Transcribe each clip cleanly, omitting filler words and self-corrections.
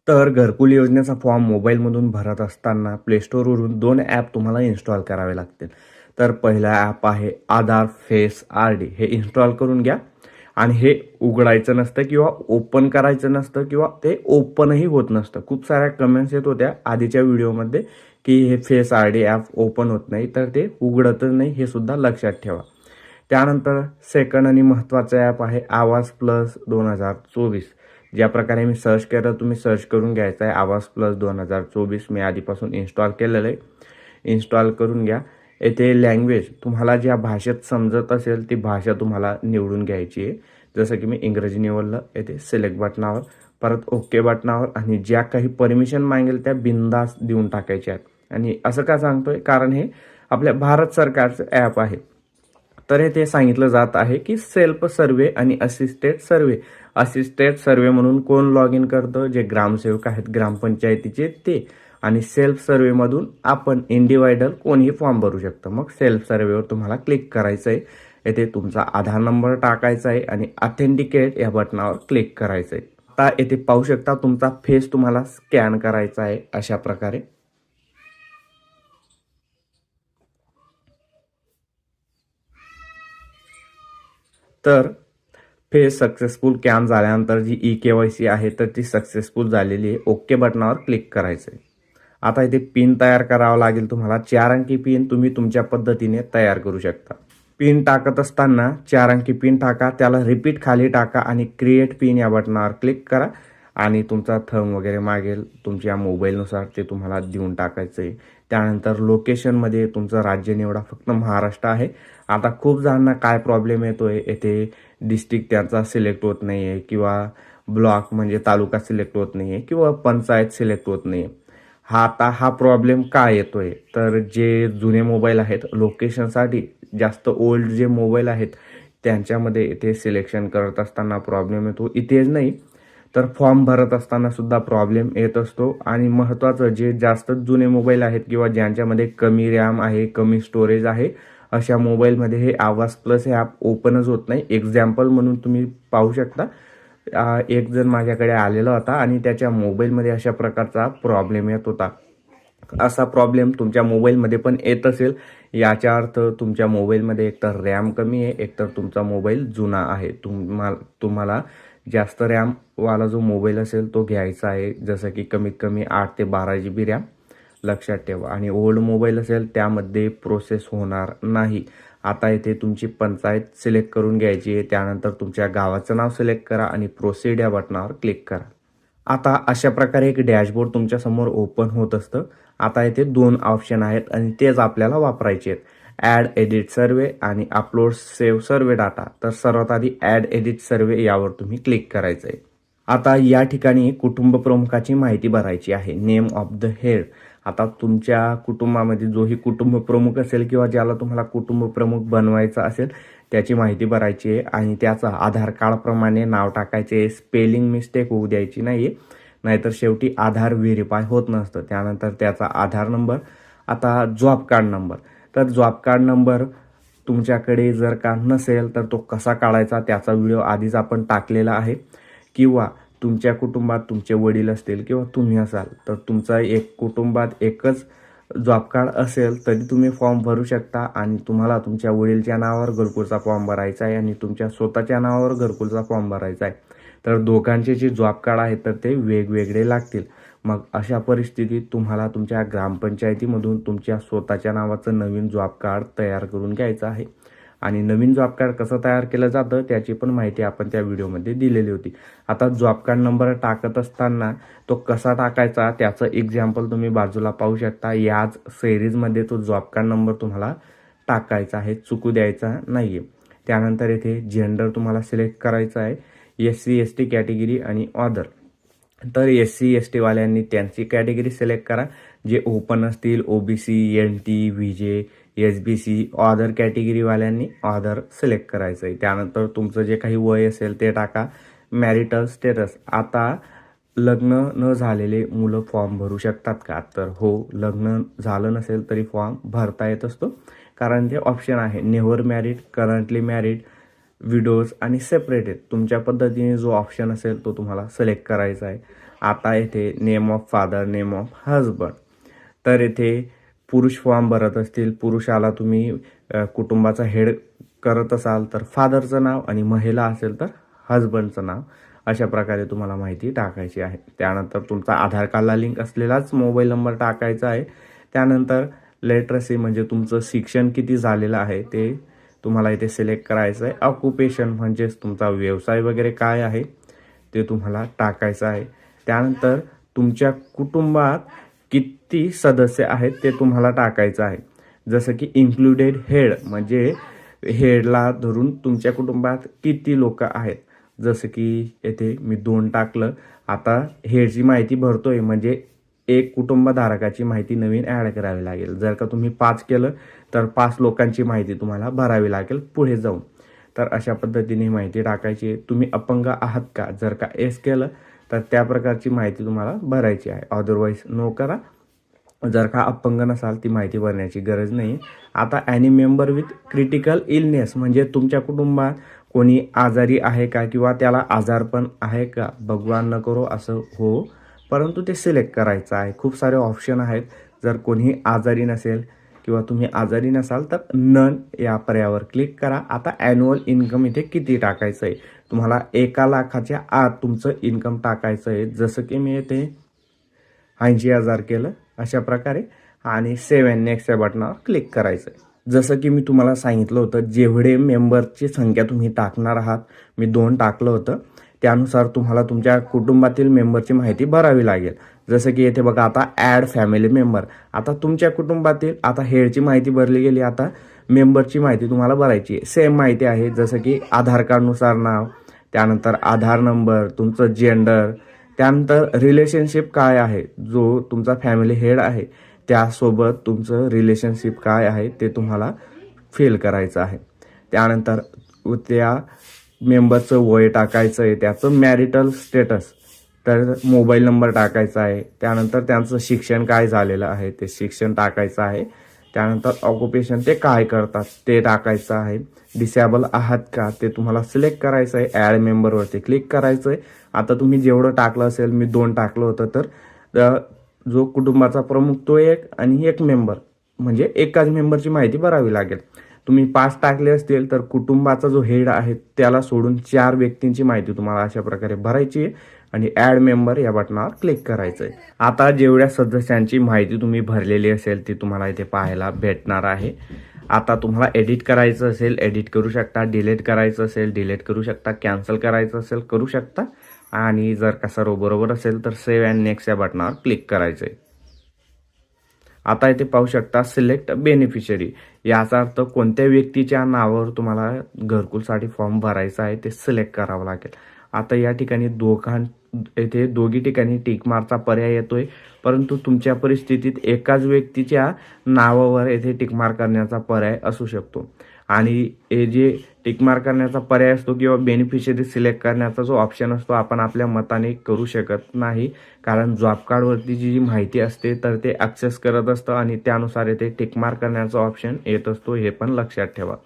तर घरकुल योजनेचा फॉर्म मोबाईलमधून भरत असताना प्ले स्टोअरवरून 2 ॲप तुम्हाला इन्स्टॉल करावे लागतील. तर पहिला ॲप आहे आधार फेस आर-डी. हे इन्स्टॉल करून घ्या आणि हे उघडायचं नसतं किंवा ओपन करायचं नसतं किंवा ते ओपनही होत नसतं. खूप साऱ्या कमेंट्स येत होत्या आधीच्या व्हिडिओमध्ये की हे फेस आर-डी ॲप ओपन होत नाही, तर ते उघडतच नाही, हे सुद्धा लक्षात ठेवा. त्यानंतर सेकंड आणि महत्त्वाचं ॲप आहे आवाज प्लस 2024. ज्या प्रकारे मी सर्च केलं तुम्ही सर्च करून घ्यायचं आहे आवाज प्लस 2024. मी आधीपासून इन्स्टॉल केलेलं आहे. इन्स्टॉल करून घ्या. येथे लँग्वेज तुम्हाला ज्या भाषेत समजत असेल ती भाषा तुम्हाला निवडून घ्यायची आहे. जसं की मी इंग्रजी निवडलं. येथे सिलेक्ट बटनावर, परत ओके बटनावर आणि ज्या काही परमिशन मागेल त्या बिनधास्त देऊन टाकायच्या आहेत. आणि असं का सांगतोय, कारण हे आपल्या भारत सरकारचं ॲप आहे. तर हे ते सांगितलं जात आहे की सेल्फ सर्वे आणि असिस्टेड सर्वे. असिस्टेड सर्वे म्हणून कोण लॉग इन करतं, जे ग्रामसेवक आहेत ग्रामपंचायतीचे ते. आणि सेल्फ सर्वेमधून आपण इंडिव्हिज्युअल कोणीही फॉर्म भरू शकतं. मग सेल्फ सर्वेवर तुम्हाला क्लिक करायचं आहे. येथे तुमचा आधार नंबर टाकायचा आहे आणि ऑथेंटिकेट या बटनावर क्लिक करायचं आहे. आता येथे पाहू शकता तुमचा फेस तुम्हाला स्कॅन करायचा आहे अशा प्रकारे. तर फेस सक्सेसफुल स्कॅन झाल्यानंतर जी ई-के-वाय-सी आहे तर ती सक्सेसफुल झालेली आहे. ओके बटनावर क्लिक करायचं आहे. आता इथे पिन तयार करावं लागेल तुम्हाला. 4 अंकी पिन तुम्ही तुमच्या पद्धतीने तयार करू शकता. पिन टाकत असताना 4 अंकी पिन टाका, त्याला रिपीट खाली टाका आणि क्रिएट पिन या बटनावर क्लिक करा आणि तुमचा थंब वगैरे मागेल तुमच्या मोबाईलनुसार ते तुम्हाला देऊन टाकायचं आहे. त्यानंतर लोकेशनमध्ये तुमचं राज्य निवडा. फक्त महाराष्ट्र आहे. आता खूप जणांना काय प्रॉब्लेम येतोय, येथे डिस्ट्रिक्ट त्यांचा सिलेक्ट होत नाही आहे किंवा ब्लॉक म्हणजे तालुका सिलेक्ट होत नाही आहे किंवा पंचायत सिलेक्ट होत नाही आहे. हा प्रॉब्लेम का येतोय, तर जे जुने मोबाईल आहेत लोकेशनसाठी जास्त ओल्ड जे मोबाईल आहेत त्यांच्यामध्ये इथे सिलेक्शन करत असताना प्रॉब्लेम येतो. इथेच नाही तर फॉर्म भरत असताना सुद्धा प्रॉब्लेम येत असतो. आणि महत्त्वाचं जे जास्त जुने मोबाईल आहेत किंवा ज्यांच्यामध्ये कमी रॅम आहे, कमी स्टोरेज आहे, अशा मोबाईलमध्ये हे आवाज प्लस हे ॲप ओपनच होत नाही. एक्झाम्पल म्हणून तुम्ही पाहू शकता. एक जण माझ्याकडे आलेला होता आणि त्याच्या मोबाईलमध्ये अशा प्रकारचा प्रॉब्लेम येत होता. असा प्रॉब्लेम तुमच्या मोबाईलमध्ये पण येत असेल, याचा अर्थ तुमच्या मोबाईलमध्ये एकतर रॅम कमी आहे, एकतर तुमचा मोबाईल जुना आहे. तुम्हाला जास्त रॅमवाला जो मोबाईल असेल तो घ्यायचा आहे, जसं की कमीत कमी 8 ते 12 GB रॅम लक्षात ठेवा. आणि ओल्ड मोबाईल असेल त्यामध्ये प्रोसेस होणार नाही. आता इथे तुमची पंचायत सिलेक्ट करून घ्यायची आहे. त्यानंतर तुमच्या गावाचं नाव सिलेक्ट करा आणि प्रोसीड या बटनावर क्लिक करा. आता अशा प्रकारे एक डॅशबोर्ड तुमच्या समोर ओपन होत असतं. आता इथे 2 ऑप्शन आहेत आणि तेच आपल्याला वापरायचे आहेत. ॲड एडिट सर्वे आणि अपलोड सेव्ह सर्वे डाटा. तर सर्वात आधी ॲड एडिट सर्वे यावर तुम्ही क्लिक करायचं आहे. आता या ठिकाणी कुटुंब प्रमुखाची माहिती भरायची आहे. Name of the head. आता तुमच्या कुटुंबामध्ये जोही कुटुंब प्रमुख असेल किंवा ज्याला तुम्हाला कुटुंब प्रमुख बनवायचं असेल त्याची माहिती भरायची आहे आणि त्याचं आधार कार्डप्रमाणे नाव टाकायचे आहे. स्पेलिंग मिस्टेक होऊ द्यायची नाही आहे, नाहीतर शेवटी आधार व्हेरीफाय होत नसतं. त्यानंतर त्याचा आधार नंबर. आता जॉब कार्ड नंबर. तर जॉब कार्ड नंबर तुमच्याकडे जर का नसेल तर तो कसा काढायचा त्याचा व्हिडिओ आधीच आपण टाकलेला आहे. किंवा तुमच्या कुटुंबात तुमचे वडील असतील किंवा तुम्ही असाल तर तुमचा एक कुटुंबात एकच जॉब कार्ड असेल तरी तुम्ही फॉर्म भरू शकता. आणि तुम्हाला तुमच्या वडीलच्या नावावर घरकुलचा फॉर्म भरायचा आहे आणि तुमच्या स्वतःच्या नावावर घरकुलचा फॉर्म भरायचा आहे. तर दोघांचे जे जॉब कार्ड आहेत तर ते वेगवेगळे लागतील. मग अशा परिस्थितीत तुम्हाला तुमच्या ग्रामपंचायतीमधून तुमच्या स्वतःच्या नावाचं नवीन जॉब कार्ड तयार करून घ्यायचं आहे. आणि नवीन जॉब कार्ड कसं तयार केलं जातं त्याची पण माहिती आपण त्या व्हिडिओमध्ये दिलेली होती. आता जॉब कार्ड नंबर टाकत असताना तो कसा टाकायचा त्याचं एक्झाम्पल तुम्ही बाजूला पाहू शकता. याच सिरीजमध्ये तो जॉब कार्ड नंबर तुम्हाला टाकायचा आहे, चुकू द्यायचा नाही आहे. त्यानंतर येथे जेंडर तुम्हाला सिलेक्ट करायचा आहे. SC ST कॅटेगरी आणि अदर. तर SC ST वाल्यांनी त्यांची कॅटेगरी सिलेक्ट करा. जे ओपन असतील OBC NT VJ SBC other कॅटेगरीवाल्यांनी अदर सिलेक्ट करायचं आहे. त्यानंतर तुमचं जे काही वय असेल ते टाका. Marital status. आता लग्न न झालेले मुलं फॉर्म भरू शकतात का, तर हो, लग्न झालं नसेल तरी फॉर्म भरता येत असतो, कारण ते ऑप्शन आहे. Never married, currently married, widows आणि सेपरेटेड. तुमच्या पद्धतीने जो ऑप्शन असेल तो तुम्हाला सिलेक्ट करायचा आहे. आता येथे name of father, name of husband. तर येथे पुरुष फॉर्म भरत असतील, पुरुषाला तुम्ही कुटुंबाचा हेड करत असाल तर फादरचं नाव, आणि महिला असेल तर हजबंडचं नाव. अशा प्रकारे तुम्हाला माहिती टाकायची आहे. त्यानंतर तुमचा आधार कार्डला लिंक असलेलाच मोबाईल नंबर टाकायचा आहे. त्यानंतर लिटरसी म्हणजे तुमचं शिक्षण किती झालेलं आहे ते तुम्हाला इथे सिलेक्ट करायचं आहे. ऑक्युपेशन म्हणजेच तुमचा व्यवसाय वगैरे काय आहे ते तुम्हाला टाकायचं आहे. त्यानंतर तुमच्या कुटुंबात किती सदस्य आहेत ते तुम्हाला टाकायचं आहे. जसं की इन्क्लुडेड हेड म्हणजे हेडला धरून तुमच्या कुटुंबात किती लोक आहेत. जसं की येथे मी 2 टाकलं. आता हेडची माहिती भरतोय म्हणजे एक कुटुंबधारकाची माहिती नवीन ॲड करावी लागेल. जर का तुम्ही 5 केलं तर 5 लोकांची माहिती तुम्हाला भरावी लागेल पुढे जाऊन. तर अशा पद्धतीने माहिती टाकायची. तुम्ही अपंग आहात का, जर का एस केलं तर त्या प्रकारची माहिती तुम्हाला भरायची आहे. अदरवाईज नो करा. जर का अपंग नसाल ती माहिती भरण्याची गरज नाही. आता any member with critical illness म्हणजे तुमच्या कुटुंबात कोणी आजारी आहे का किंवा त्याला आजारपण आहे का, भगवान न करो असं हो, परंतु ते सिलेक्ट करायचं आहे. खूप सारे ऑप्शन आहेत. जर कोणी आजारी नसेल किंवा तुम्ही आजारी नसाल तर नन या पर्यायावर क्लिक करा. आता ॲन्युअल इन्कम इथे किती टाकायचं आहे, तुम्हाला 1 लाखाच्या आत तुमचं इन्कम टाकायचं आहे. जसं की मी इथे 80,000 केलं अशा प्रकारे, आणि सेव्ह अँड नेक्स्ट या बटनावर क्लिक करायचं आहे. जसं की मी तुम्हाला सांगितलं होतं जेवढे मेंबरची संख्या तुम्ही टाकणार आहात, मी 2 टाकलं होतं, त्यानुसार तुम्हाला तुमच्या कुटुंबातील मेंबरची माहिती भरावी लागेल. जसं की येथे बघा आता ॲड फॅमिली मेंबर. आता तुमच्या कुटुंबातील आता हेडची माहिती भरली गेली, आता मेंबरची माहिती तुम्हाला भरायची आहे. सेम माहिती आहे जसं की आधार कार्डनुसार नाव, त्यानंतर आधार नंबर, तुमचं जेंडर, त्यानंतर रिलेशनशिप काय आहे, जो तुमचा फॅमिली हेड आहे त्यासोबत तुमचं रिलेशनशिप काय आहे ते तुम्हाला फिल करायचं आहे. त्यानंतर त्या मेंबरचं वय टाकायचं आहे, त्याचं मॅरिटल स्टेटस, तर मोबाईल नंबर टाकायचा आहे. त्यानंतर त्यांचं शिक्षण काय झालेलं आहे ते शिक्षण टाकायचं आहे. त्यानंतर ऑक्युपेशन ते काय करतात ते टाकायचं आहे. डिसेबल आहात का ते तुम्हाला सिलेक्ट करायचं आहे. ॲड मेंबरवरती क्लिक करायचं आहे. आता तुम्ही जेवढं टाकलं असेल, मी 2 टाकलं होतं, तर जो कुटुंबाचा प्रमुख तो 1 आणि 1 मेंबर म्हणजे एकाच मेंबरची माहिती भरावी लागेल. तुम्ही 5 टाकले असतील तर कुटुंबाचा जो हेड आहे त्याला सोडून 4 व्यक्तींची माहिती तुम्हाला अशा प्रकारे भरायची आहे आणि ॲड मेंबर या बटनावर क्लिक करायचं आहे. आता जेवढ्या सदस्यांची माहिती तुम्ही भरलेली असेल ती तुम्हाला इथे पाहायला भेटणार आहे. आता तुम्हाला एडिट करायचं असेल एडिट करू शकता, डिलीट करायचं असेल डिलीट करू शकता, कॅन्सल करायचं असेल करू शकता, आणि जर का सर्व बरोबर असेल तर सेव्ह अँड नेक्स्ट या बटनावर क्लिक करायचं आहे. आता इथे पाहू शकता सिलेक्ट बेनिफिशरी, याचा अर्थ कोणत्या व्यक्तीच्या नावावर तुम्हाला घरकुलसाठी फॉर्म भरायचा आहे ते सिलेक्ट करावं लागेल. आता या ठिकाणी दोघी ठिकाणी टिकमार्कचा पर्याय येतोय, परंतु तुमच्या परिस्थितीत एकाच व्यक्तीच्या नावावर येथे टिकमार्क करण्याचा पर्याय असू शकतो. आणि हे जे टिकमार्क करण्याचा पर्याय असतो किंवा बेनिफिशरी सिलेक्ट करण्याचा जो ऑप्शन असतो आपण आपल्या मताने करू शकत नाही, कारण जॉब कार्डवरती जी माहिती असते तर ते ॲक्सेस करत असतं आणि त्यानुसार येथे टिकमार्क करण्याचा ऑप्शन येत असतो, हे पण लक्षात ठेवा.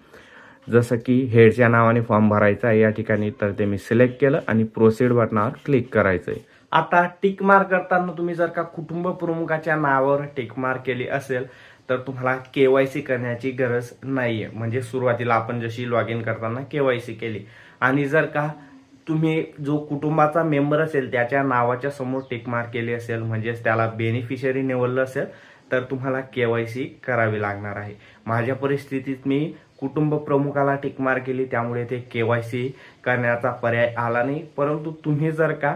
जसं की हेडच्या नावाने फॉर्म भरायचा आहे या ठिकाणी, तर ते मी सिलेक्ट केलं आणि प्रोसीड बटनावर क्लिक करायचं आहे. आता टिक मार्क करताना तुम्ही जर का कुटुंब प्रमुखाच्या नावावर टिक मार्क केली असेल तर तुम्हाला KYC करण्याची गरज नाहीये. म्हणजे सुरुवातीला आपण जशी लॉग इन करताना KYC केली, आणि जर का तुम्ही जो कुटुंबाचा मेंबर असेल त्याच्या नावाच्या समोर टिक मार्क केली असेल, म्हणजेच त्याला बेनिफिशरी निवडलं असेल, तर तुम्हाला KYC करावी लागणार आहे. माझ्या परिस्थितीत मी कुटुंब प्रमुखाला टिक मार्क केली, त्यामुळे ते KYC करण्याचा पर्याय आला नाही. परंतु तुम्ही जर का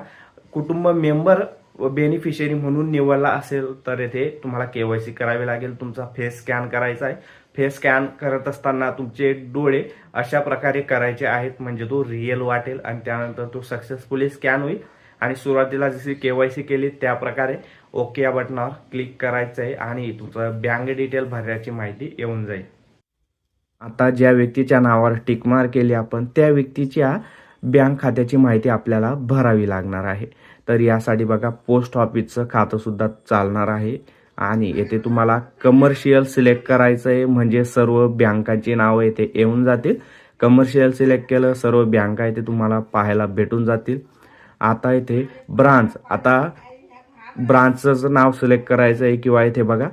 कुटुंब मेंबर बेनिफिशरी म्हणून निवडला असेल तर येथे तुम्हाला KYC करावी लागेल. तुमचा फेस स्कॅन करायचा आहे. फेस स्कॅन करत असताना तुमचे डोळे अशा प्रकारे करायचे आहेत, म्हणजे तो रिअल वाटेल, आणि त्यानंतर तो सक्सेसफुली स्कॅन होईल. आणि सुरुवातीला जशी KYC केली त्या प्रकारे ओके या बटनावर क्लिक करायचं आहे आणि तुमचं बँक डिटेल भरण्याची माहिती येऊन जाईल. आता ज्या व्यक्तीच्या नावावर टिक मार्क केली आपण त्या व्यक्तीच्या बँक खात्याची माहिती आपल्याला भरावी लागणार आहे. तर यासाठी बघा पोस्ट ऑफिसचं खातं सुद्धा चालणार आहे, आणि येथे तुम्हाला कमर्शियल सिलेक्ट करायचं आहे, म्हणजे सर्व बँकांची नावं येथे येऊन जातील. कमर्शियल सिलेक्ट केलं सर्व बँका येथे तुम्हाला पाहायला भेटून जातील. आता इथे ब्रांच, आता ब्रांचचं नाव सिलेक्ट करायचं आहे किंवा इथे बघा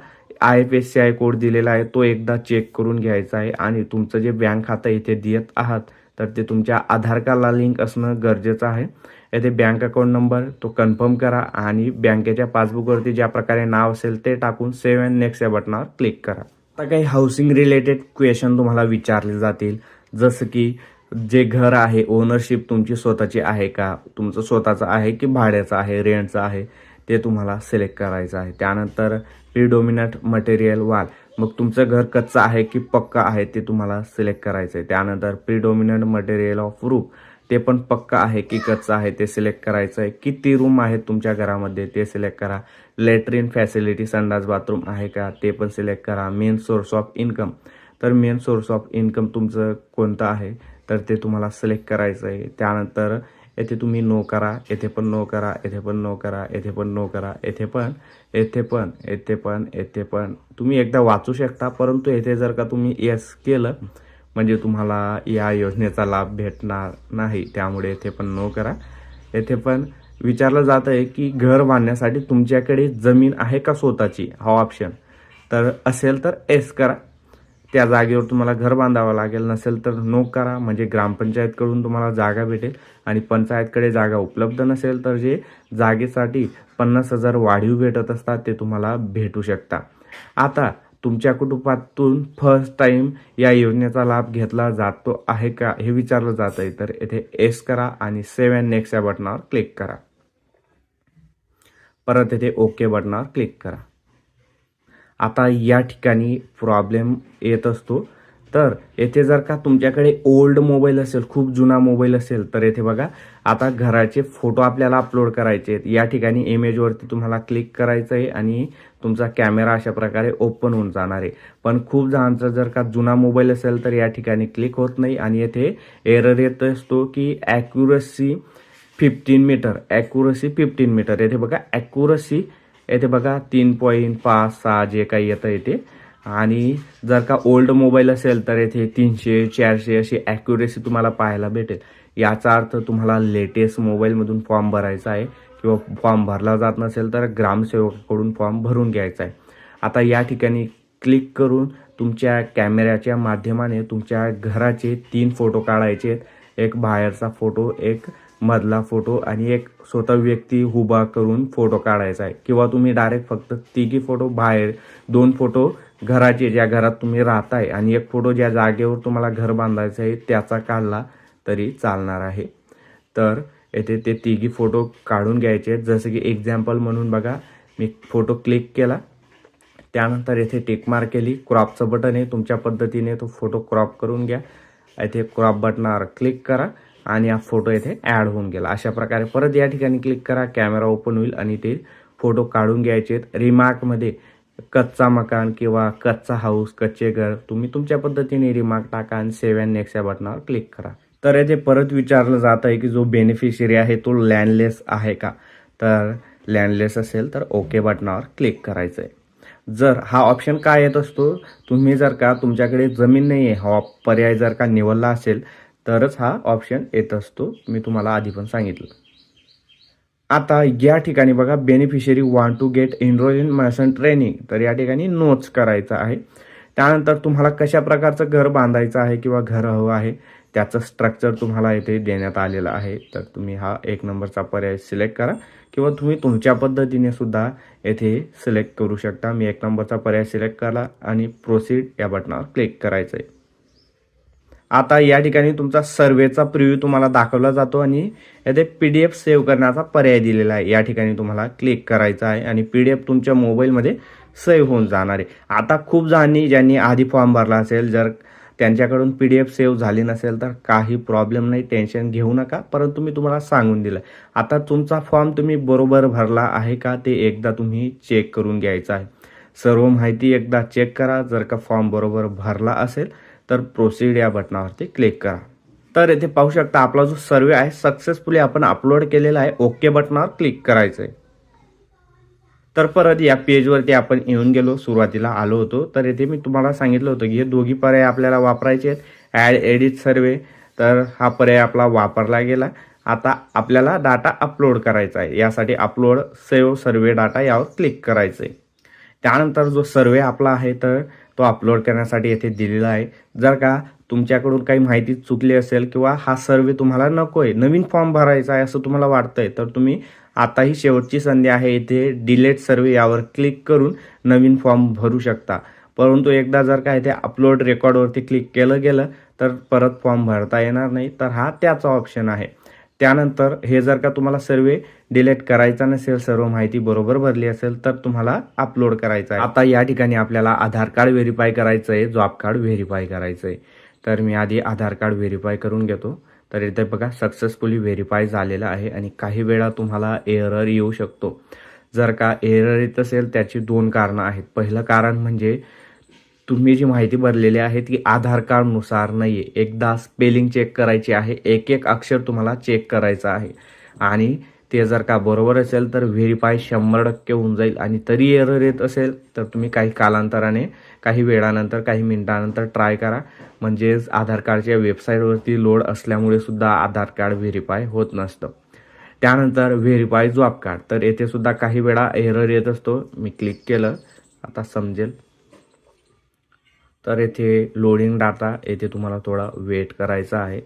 IFSCI कोड दिलेला आहे तो एकदा चेक करून घ्यायचा आहे. आणि तुमचं जे बँक खातं इथे देत आहात तर ते तुमच्या आधार कार्डला लिंक असणं गरजेचं आहे. येथे बँक अकाउंट नंबर तो कन्फर्म करा आणि बँकेच्या पासबुकवरती ज्या प्रकारे नाव असेल ते टाकून सेव्ह अँड नेक्स्ट या बटनावर क्लिक करा. आता काही हाऊसिंग रिलेटेड क्वेश्चन तुम्हाला विचारले जातील, जसं की जे घर आहे ओनरशिप तुमची स्वतःची आहे का, तुमचं स्वतःचं आहे की भाड्याचं आहे, रेंटचं आहे, ते तुम्हाला सिलेक्ट करायचं आहे. त्यानंतर प्रीडोमिनंट मटेरियल वाल, मग तुमचं घर कच्चं आहे की पक्का आहे ते तुम्हाला सिलेक्ट करायचं आहे. त्यानंतर प्रीडोमिनंट मटेरियल ऑफ रूफ, ते पण पक्का आहे की कच्चं आहे ते सिलेक्ट करायचं आहे. किती रूम आहेत तुमच्या घरामध्ये ते सिलेक्ट करा. लेट्रिन फॅसिलिटी संडास बाथरूम आहे का ते पण सिलेक्ट करा. मेन सोर्स ऑफ इन्कम, तर मेन सोर्स ऑफ इन्कम तुमचं कोणतं आहे तर ते तुम्हाला सिलेक्ट करायचं आहे. त्यानंतर येथे तुम्ही नो करा, येथे पण नो करा, येथे पण नो करा, येथे पण नो करा, येथे पण, येथे पण, येथे पण, येथे पण. तुम्ही एकदा वाचू शकता, परंतु येथे जर का तुम्ही येस केलं म्हणजे तुम्हाला या योजनेचा लाभ भेटणार नाही, त्यामुळे येथे पण नो करा. येथे पण विचारलं जात आहे की घर बांधण्यासाठी तुमच्याकडे जमीन आहे का स्वतःची, हा ऑप्शन तर असेल तर एस करा, त्या जागेवर तुम्हाला घर बांधावं लागेल. नसेल तर नो करा, म्हणजे ग्रामपंचायतकडून तुम्हाला जागा भेटेल आणि पंचायतकडे जागा उपलब्ध नसेल तर जे जागेसाठी 50,000 वाढीव भेटत असतात ते तुम्हाला भेटू शकता. आता तुमच्या कुटुंबातून फर्स्ट टाइम या योजनेचा लाभ घेतला जातो आहे का हे विचारलं जात आहे, तर येथे एस करा आणि सेव्ह अँड नेक्स्ट या बटनावर क्लिक करा. परत येथे ओके बटनावर क्लिक करा. आता या ठिकाणी प्रॉब्लेम येत असतो, तर येथे जर का तुमच्याकडे ओल्ड मोबाईल असेल, खूप जुना मोबाईल असेल, तर येथे बघा आता घराचे फोटो आपल्याला अपलोड करायचे आहेत. या ठिकाणी इमेजवरती तुम्हाला क्लिक करायचं आहे आणि तुमचा कॅमेरा अशा प्रकारे ओपन होऊन जाणार आहे. पण खूप जणांचा जर का जुना मोबाईल असेल तर या ठिकाणी क्लिक होत नाही आणि येथे एरर येत असतो की ॲक्युरसी 15 मीटर, ॲक्युरसी 15 मीटर. येथे बघा ॲक्युरसी, येथे बघा 3.56 जे काही येतं येते. आणि जर का ओल्ड मोबाईल असेल तर येथे 300, 400 अशी ॲक्युरेसी तुम्हाला पाहायला भेटेल. याचा अर्थ तुम्हाला लेटेस्ट मोबाईलमधून फॉर्म भरायचा आहे किंवा फॉर्म भरला जात नसेल तर ग्रामसेवकाकडून फॉर्म भरून घ्यायचा आहे. आता या ठिकाणी क्लिक करून तुमच्या कॅमेऱ्याच्या माध्यमाने तुमच्या घराचे 3 फोटो काढायचे आहेत. एक बाहेरचा फोटो, एक मधला फोटो आणि एक स्वतः व्यक्ती उभा करून फोटो काढायचा आहे. किंवा तुम्ही डायरेक्ट फक्त तिघी फोटो बाहेर, 2 फोटो घराचे ज्या घरात तुम्ही राहताय आणि एक फोटो ज्या जागेवर तुम्हाला घर बांधायचं आहे त्याचा काढला तरी चालणार आहे. तर येथे ते तिघी फोटो काढून घ्यायचे आहेत. जसं की एक्झाम्पल म्हणून बघा, मी फोटो क्लिक केला, त्यानंतर येथे टिक मार्क केली, क्रॉपचं बटन आहे, तुमच्या पद्धतीने तो फोटो क्रॉप करून घ्या. येथे क्रॉप बटनावर क्लिक करा आणि हा फोटो येथे ॲड होऊन गेला. अशा प्रकारे परत या ठिकाणी क्लिक करा, कॅमेरा ओपन होईल आणि ते फोटो काढून घ्यायचे आहेत. रिमार्कमध्ये कच्चा मकान किंवा कच्चा हाऊस, कच्चे घर, तुम्ही तुमच्या पद्धतीने रिमार्क टाका आणि सेव्ह अँड नेक्स्ट या बटनावर क्लिक करा. तर येथे परत विचारलं जात आहे की जो बेनिफिशियरी आहे तो लँडलेस आहे का, तर लँडलेस असेल तर ओके बटनावर क्लिक करायचं आहे. जर हा ऑप्शन काय येत असतो, तुम्ही जर का तुमच्याकडे जमीन नाही आहे हा पर्याय जर का निवडला असेल तरच हा ऑप्शन येत असतो. मी तुम्हाला आधी पण सांगितलं. आता या ठिकाणी बघा beneficiary want to get enrol in mason training, तर या ठिकाणी नोट्स करायचं आहे. त्यानंतर तुम्हाला कशा प्रकारचं घर बांधायचं आहे किंवा घर हवं आहे त्याचं स्ट्रक्चर तुम्हाला इथे देण्यात आलेलं आहे. तर तुम्ही हा 1 नंबरचा पर्याय सिलेक्ट करा किंवा तुम्ही तुमच्या पद्धतीने सुद्धा येथे सिलेक्ट करू शकता. मी 1 नंबरचा पर्याय सिलेक्ट केला आणि प्रोसीड या बटनावर क्लिक करायचं आहे. आता या ठिकाणी तुमचा सर्वेचा प्रिव्ह्यू तुम्हाला दाखवला जातो आणि येथे PDF सेव्ह करण्याचा पर्याय दिलेला आहे. या ठिकाणी तुम्हाला क्लिक करायचं आहे आणि PDF तुमच्या मोबाईलमध्ये सेव्ह होऊन जाणार आहे. आता खूप जणांनी ज्यांनी आधी फॉर्म भरला असेल, जर त्यांच्याकडून PDF सेव्ह झाली नसेल तर काही प्रॉब्लेम नाही, टेन्शन घेऊ नका. परंतु मी तुम्हाला सांगून दिलं, आता तुमचा फॉर्म तुम्ही बरोबर भरला आहे का ते एकदा तुम्ही चेक करून घ्यायचं आहे. सर्व माहिती एकदा चेक करा. जर का फॉर्म बरोबर भरला असेल तर प्रोसीड या बटनावरती क्लिक करा. तर येथे पाहू शकता आपला जो सर्वे आहे सक्सेसफुली आपण अपलोड केलेला आहे. ओके बटनावर क्लिक करायचं आहे. तर परत या पेजवरती आपण येऊन गेलो, सुरुवातीला आलो होतो. तर येथे मी तुम्हाला सांगितलं होतं की हे दोघी पर्याय आपल्याला वापरायचे आहेत. ॲड एडिट सर्वे, तर हा पर्याय आपला वापरला गेला आता आपल्याला डाटा अपलोड करायचा आहे. यासाठी अपलोड सेव्ह सर्वे डाटा यावर क्लिक करायचं आहे. त्यानंतर जो सर्वे आपला आहे तर तो अपलोड करण्यासाठी येथे दिलेला आहे. जर का तुमच्याकडून काही माहिती चुकली असेल किंवा हा सर्वे तुम्हाला नको आहे, नवीन फॉर्म भरायचा आहे असं तुम्हाला वाटतंय, तर तुम्ही आता ही शेवटची संधी आहे. इथे डिलीट सर्वे यावर क्लिक करून नवीन फॉर्म भरू शकता. परंतु एकदा जर का इथे अपलोड रेकॉर्डवरती क्लिक केलं गेलं तर परत फॉर्म भरता येणार नाही. तर हा त्याचा ऑप्शन आहे. त्यानंतर हे जर का तुम्हाला सर्वे डिलीट करायचा नसेल, सर्व माहिती बरोबर भरली असेल, तर तुम्हाला अपलोड करायचं आहे. आता या ठिकाणी आपल्याला आधार कार्ड व्हेरीफाय करायचं आहे, जॉब कार्ड व्हेरीफाय करायचं आहे. तर मी आधी आधार कार्ड व्हेरीफाय करून घेतो. तर इथे बघा सक्सेसफुली व्हेरीफाय झालेलं आहे आणि काही वेळा तुम्हाला एरर येऊ शकतो. जर का एरर येत असेल त्याची 2 कारणं आहेत. पहिलं कारण म्हणजे तुम्ही जी माहिती भरलेली आहे ती आधार कार्डनुसार नाही आहे. एकदा स्पेलिंग चेक करायची आहे, एक एक अक्षर तुम्हाला चेक करायचं आहे आणि ते जर का बरोबर असेल तर व्हेरीफाय 100% होऊन जाईल. आणि तरी एरर येत असेल तर तुम्ही काही कालांतराने, काही वेळानंतर, काही मिनिटानंतर ट्राय करा. म्हणजेच आधार कार्डच्या वेबसाईटवरती लोड असल्यामुळे सुद्धा आधार कार्ड व्हेरीफाय होत नसतं. त्यानंतर व्हेरीफाय जॉब कार्ड, तर येथे सुद्धा काही वेळा एरर येत असतो. मी क्लिक केलं, आता समजेल. तर येथे लोडिंग डाटा, येथे तुम्हाला थोडा वेट करायचा आहे.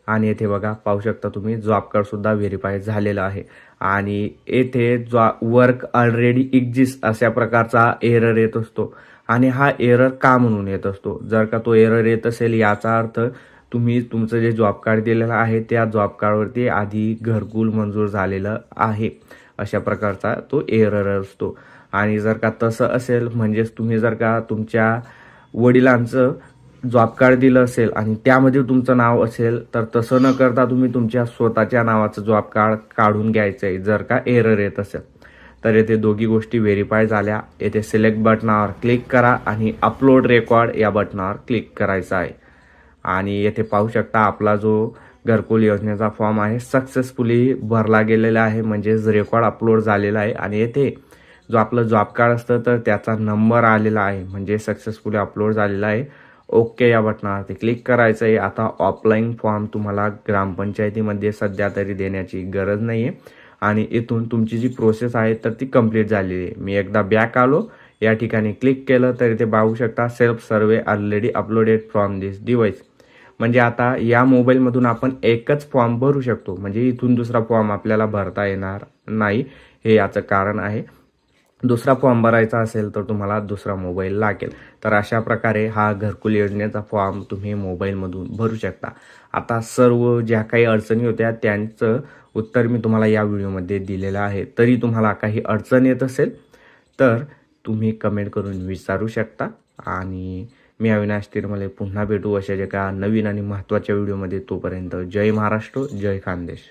आणि येथे बघा पाहू शकता तुम्ही जॉब कार्ड सुद्धा व्हेरीफाय झालेलं आहे. आणि येथे वर्क ऑलरेडी एक्झिस्ट अशा प्रकारचा एरर येत असतो. आणि हा एरर का म्हणून येत असतो? जर का तो एरर येत असेल याचा अर्थ तुम्ही तुमचं जे जॉब कार्ड दिलेलं आहे त्या जॉब कार्डवरती आधी घरकुल मंजूर झालेलं आहे, अशा प्रकारचा तो एरर असतो. आणि जर का तसं असेल म्हणजेच तुम्ही जर का तुमच्या वडिलांचं जॉब कार्ड दिलं असेल आणि त्यामध्ये तुमचं नाव असेल तर तसं न करता तुम्ही तुमच्या स्वतःच्या नावाचं जॉब कार्ड काढून घ्यायचं आहे जर का एरर येत असेल. तर येथे दोघी गोष्टी व्हेरीफाय झाल्या. येथे सिलेक्ट बटनावर क्लिक करा आणि अपलोड रेकॉर्ड या बटनावर क्लिक करायचं आहे. आणि येथे पाहू शकता आपला जो घरकुल योजनेचा फॉर्म आहे सक्सेसफुली भरला गेलेला आहे, म्हणजेच रेकॉर्ड अपलोड झालेला आहे. आणि येथे जो आपलं जॉब कार्ड असतं तर त्याचा नंबर आलेला आहे, म्हणजे सक्सेसफुली अपलोड झालेला आहे. ओके या बटनावरती क्लिक करायचं आहे. आता ऑफलाईन फॉर्म तुम्हाला ग्रामपंचायतीमध्ये सध्या तरी देण्याची गरज नाही आहे. आणि इथून तुमची जी प्रोसेस आहे तर ती कंप्लीट झालेली आहे. मी एकदा बॅक आलो, या ठिकाणी क्लिक केलं तर इथे पाहू शकता self survey already uploaded from this device. म्हणजे आता या मोबाईलमधून आपण एकच फॉर्म भरू शकतो, म्हणजे इथून दुसरा फॉर्म आपल्याला भरता येणार नाही. हे याचं कारण आहे. दुसरा फॉर्म भरायचा असेल तर तुम्हाला दुसरा मोबाईल लागेल. तर अशा प्रकारे हा घरकुल योजनेचा फॉर्म तुम्ही मोबाईलमधून भरू शकता. आता सर्व ज्या काही अडचणी होत्या त्यांचं उत्तर मी तुम्हाला या व्हिडिओमध्ये दिलेलं आहे. तरी तुम्हाला काही अडचण येत असेल तर तुम्ही कमेंट करून विचारू शकता. आणि मी अविनाश तिरमले पुन्हा भेटू अशा एका नवीन आणि महत्त्वाच्या व्हिडिओमध्ये. तोपर्यंत जय महाराष्ट्र, जय खानदेश.